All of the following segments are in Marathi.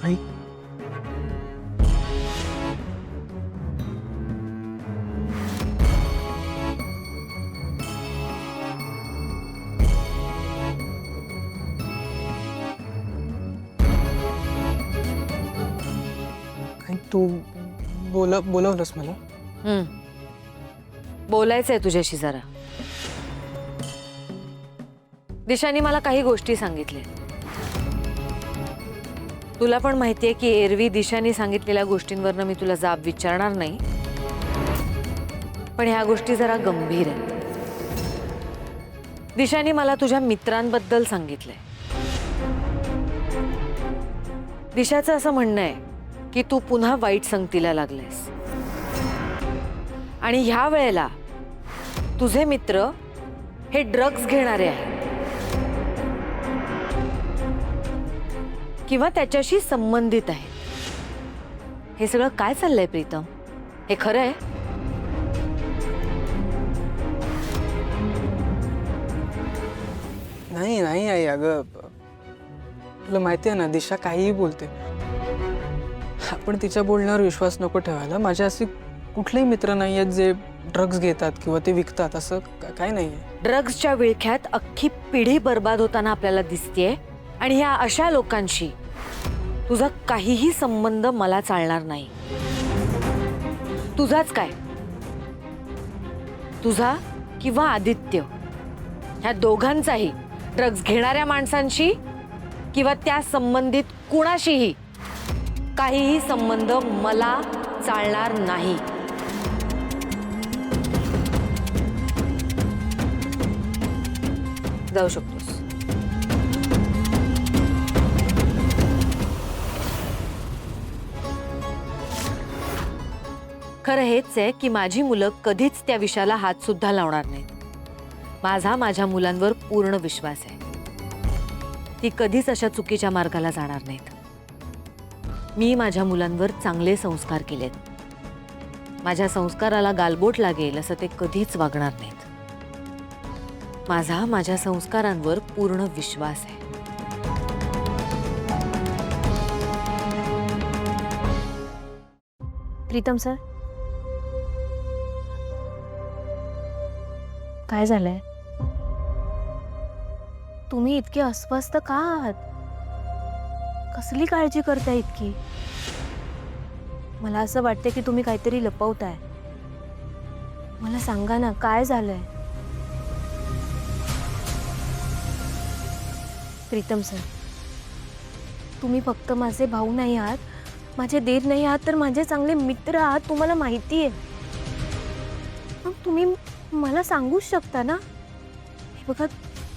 आई आई तू बोलावलंस मला? बोलायचंय तुझ्याशी जरा. दिशाने मला काही गोष्टी सांगितल्या. तुला पण माहितीये की एरवी दिशाने सांगितलेल्या गोष्टींवरनं मी तुला जाब विचारणार नाही, पण ह्या गोष्टी जरा गंभीर आहेत. दिशाने मला तुझ्या मित्रांबद्दल सांगितलंय. दिशाचं असं म्हणणं आहे की तू पुन्हा वाईट संगतीला लागलेस आणि ह्या वेळेला तुझे मित्र हे ड्रग्ज घेणारे आहेत किंवा त्याच्याशी संबंधित आहेत. हे सगळं काय चाललंय प्रीतम? हे खरं आहे? नाही नाही आई, अगं तुला माहिती आहे ना दिशा काहीही बोलते. आपण तिच्या बोलण्यावर विश्वास नको ठेवायला. माझे असे कुठलेही मित्र नाही आहेत जे ड्रग्ज घेतात किंवा ते विकतात, असं काय नाहीये. ड्रग्जच्या विळख्यात अख्खी पिढी बर्बाद होताना आपल्याला दिसतेय आणि ह्या अशा लोकांशी तुझा काहीही संबंध मला चालणार नाही. तुझाच काय, तुझा किंवा आदित्य ह्या दोघांचाही ड्रग्ज घेणाऱ्या माणसांशी किंवा त्या संबंधित कुणाशीही काहीही संबंध मला चालणार नाही. जाऊ शकतोस. खरं हेच आहे की माझी मुलं कधीच त्या विषयाला हात सुद्धा लावणार नाहीत. माझा माझ्या मुलांवर पूर्ण विश्वास आहे. ती कधीच अशा चुकीच्या मार्गाला जाणार नाहीत. मी माझ्या मुलांवर चांगले संस्कार केलेत. माझ्या संस्काराला गालबोट लागेल असं ते कधीच वागणार नाहीत. माझा माझ्या संस्कारांवर पूर्ण विश्वास आहे. प्रीतम सर, काय झालंय? तुम्ही इतके अस्वस्थ का आहात? कसली काळजी करताय इतकी? मला असं वाटतं की तुम्ही काहीतरी लपवताय. मला सांगा ना, काय झालंय? प्रीतम सर, तुम्ही फक्त माझे भाऊ नाही आहात, माझे दीर नाही आहात, तर माझे चांगले मित्र आहात. तुम्हाला माहिती आहे. मग तुम्ही मला सांगूच शकता ना. हे बघा,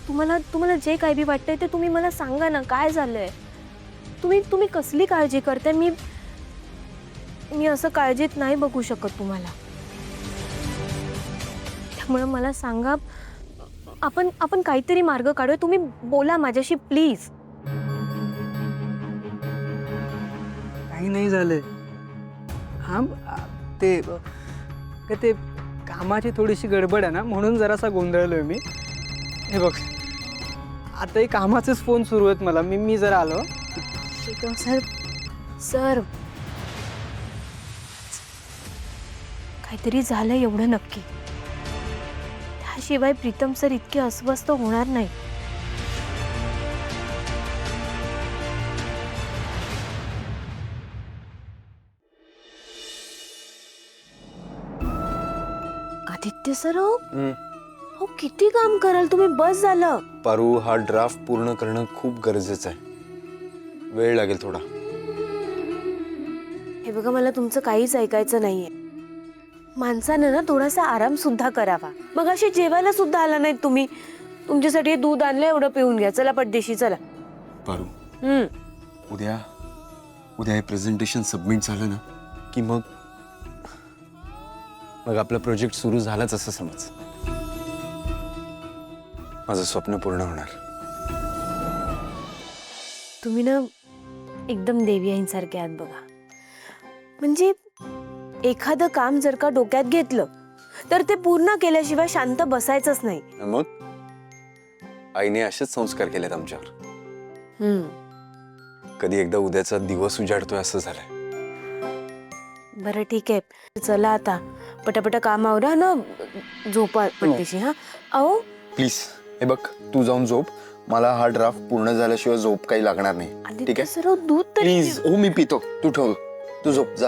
तुम्हाला जे काही बी वाटतंय ते तुम्ही मला सांगा ना, काय झालंय? तुम्ही कसली काळजी करताय? मी असं काळजीत नाही बघू शकत तुम्हाला. त्यामुळे मला सांगा, आपण काहीतरी मार्ग काढूया. तुम्ही बोला माझ्याशी प्लीज. काही नाही झालंय. हा ते कामाची थोडीशी गडबड आहे ना, म्हणून जरासा गोंधळलोय मी. हे बघ, आताही कामाचेच फोन सुरू आहेत मला. मी जरा आलो. प्रीतम सर, काहीतरी झालं एवढं नक्की. त्याशिवाय प्रीतम सर इतके अस्वस्थ होणार नाही. आदित्य सर, हो किती काम कराल तुम्ही? बस झालं. पारू, हा ड्राफ्ट पूर्ण करणं खूप गरजेचं आहे. वेळ लागेल थोडा. हे बघा, मला तुमचं काहीच ऐकायचं नाहीये. माणसानं ना थोडासा आराम सुद्धा करावा. मग अशी जेवायला सुद्धा आला नाही तुम्ही. तुमच्यासाठी दूध आणलं, एवढं पिऊन घ्या. चला पटदेशी, चला. पारू, उद्या हे प्रेझेंटेशन सबमिट झालं ना की मग आपला प्रोजेक्ट सुरू झालाच असं समज. माझं स्वप्न पूर्ण होणार. तुम्ही ना एकदम देवयाईंसारखे आहात बघा. म्हणजे एखादं काम जर का डोक्यात घेतलं तर ते पूर्ण केल्याशिवाय शांत बसायचंच नाही. मग आईने असेच संस्कार केलेत आमच्यावर. कधी एकदा उद्याचा दिवस उजाडतोय असं झालंय. बरं ठीक आहे, चला आता पटापट काम आवरा ना, झोपा पटदिशी. हा अहो प्लीज हे बघ, तू जाऊन झोप. मला हा ड्राफ्ट पूर्ण झाल्याशिवाय झोप काही लागणार नाही. ठीक आदित्य आहे सर्व दूध तरी प्लीज. हो मी पितो, तू ठेव, तू झोप जा.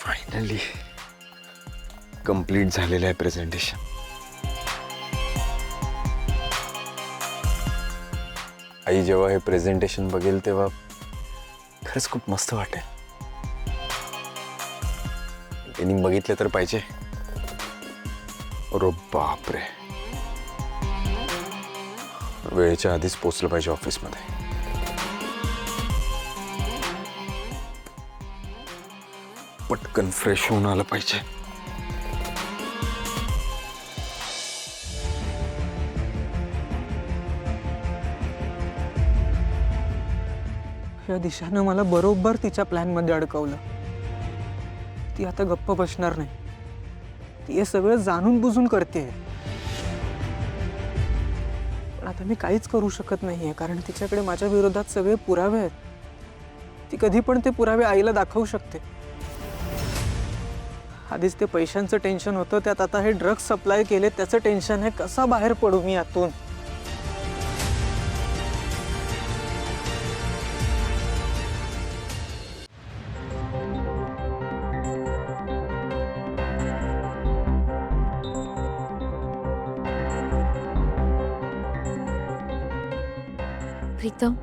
फायनली कंप्लीट झालेलं आहे प्रेझेंटेशन. आई जेव्हा हे प्रेझेंटेशन बघेल तेव्हा खरंच खूप मस्त वाटेल. त्यांनी बघितलं तर पाहिजे. अरे बापरे, वेळेच्या आधीच पोचलं पाहिजे ऑफिसमध्ये. पटकन फ्रेश होऊन आलं पाहिजे. या दिशानं मला बरोबर तिच्या प्लॅनमध्ये अडकवलं. ती आता गप्प बसणार नाही. ती हे सगळं जाणून बुजून करते. पण आता मी काहीच करू शकत नाहीये, कारण तिच्याकडे माझ्या विरोधात सगळे पुरावे आहेत. ती कधी पण ते पुरावे आईला दाखवू शकते. आधीच ते पैशांचं टेन्शन होतं, त्यात आता हे ड्रग्स सप्लाय केले त्याचं टेन्शन आहे. कसा बाहेर पडू मी यातून? प्रीतम,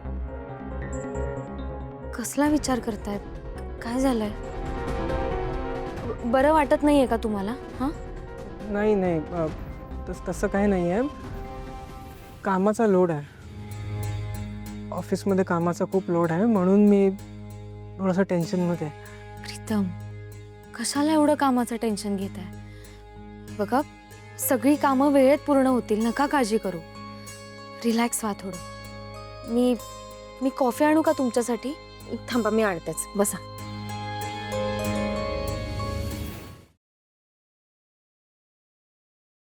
कसला विचार करताय? काय झालंय? बरं वाटत नाहीये का तुम्हाला? हा नाही नाही, तसं काही नाही आहे. कामाचा लोड आहे, ऑफिसमध्ये कामाचा खूप लोड आहे, म्हणून मी थोडंसं टेन्शनमध्ये आहे. प्रीतम, कशाला एवढं कामाचं टेन्शन घेत आहे? बघा, सगळी कामं वेळेत पूर्ण होतील, नका काळजी करू. रिलॅक्स व्हा थोडं. मी कॉफी आणू का तुमच्यासाठी? थांबा, मी आणतेच, बसा.